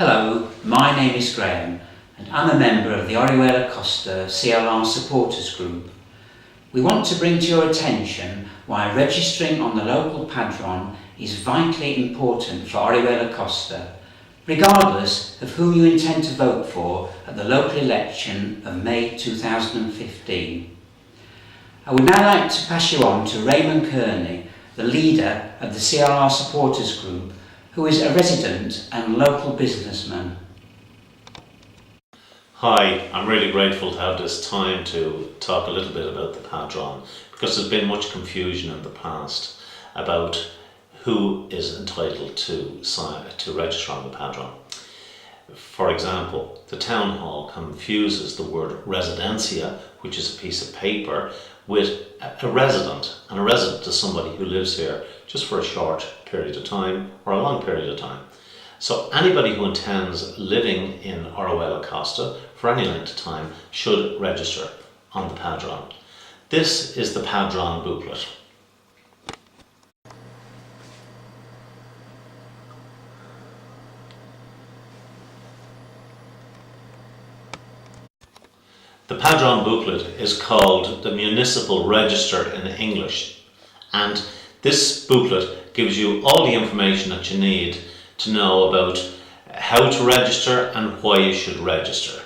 Hello, my name is Graham and I'm a member of the Orihuela Costa CLR supporters group. We want to bring to your attention why registering on the local Padron is vitally important for Orihuela Costa, regardless of whom you intend to vote for at the local election of May 2015. I would now like to pass you on to Raymond Kearney, the leader of the CLR supporters group, who is a resident and local businessman. Hi, I'm really grateful to have this time to talk a little bit about the Padron, because there's been much confusion in the past about who is entitled to register on the Padron. For example, the town hall confuses the word residencia, which is a piece of paper, with a resident, and a resident is somebody who lives here just for a short period of time or a long period of time. So anybody who intends living in Orihuela Costa for any length of time should register on the Padron. This is the Padron booklet. The Padron booklet is called the Municipal Register in English, and this booklet gives you all the information that you need to know about how to register and why you should register.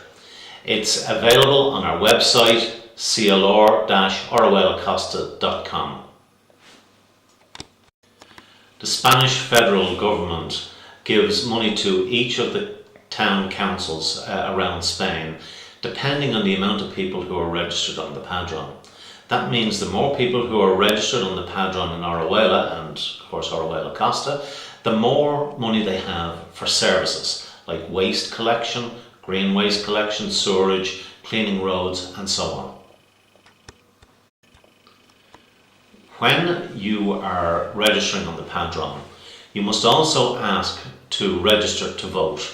It's available on our website clr-orihuelacosta.com. The Spanish federal government gives money to each of the town councils around Spain, depending on the amount of people who are registered on the Padron. That means the more people who are registered on the Padron in Orihuela, and of course Orihuela Costa, the more money they have for services like waste collection, green waste collection, sewerage, cleaning roads, and so on. When you are registering on the Padron, you must also ask to register to vote,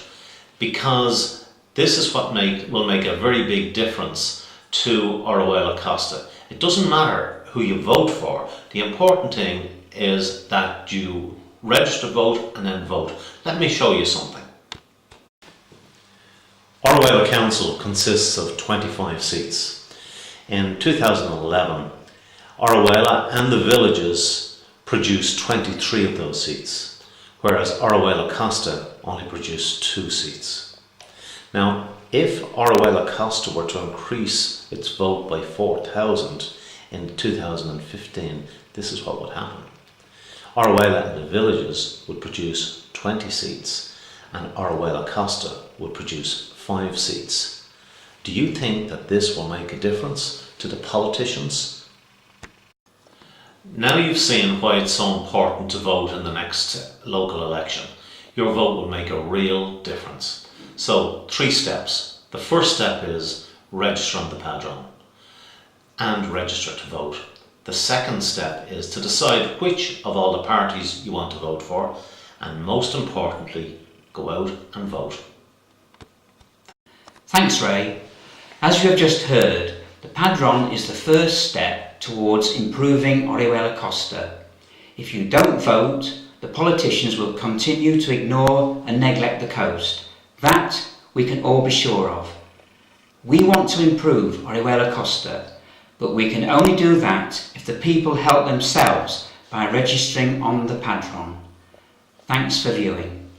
because this is what will make a very big difference to Orihuela Costa. It doesn't matter who you vote for. The important thing is that you register to vote and then vote. Let me show you something. Orihuela Council consists of 25 seats. In 2011, Orihuela and the villages produced 23 of those seats, whereas Orihuela Costa only produced 2 seats. Now, if Orihuela Costa were to increase its vote by 4,000 in 2015, this is what would happen. Orihuela and the villages would produce 20 seats, and Orihuela Costa would produce 5 seats. Do you think that this will make a difference to the politicians? Now you've seen why it's so important to vote in the next local election. Your vote will make a real difference. So, 3 steps. The first step is register on the Padron and register to vote. The second step is to decide which of all the parties you want to vote for, and most importantly, go out and vote. Thanks, Ray. As you have just heard, the Padron is the first step towards improving Orihuela Costa. If you don't vote, the politicians will continue to ignore and neglect the coast. That we can all be sure of. We want to improve Orihuela Costa, but we can only do that if the people help themselves by registering on the Padron. Thanks for viewing.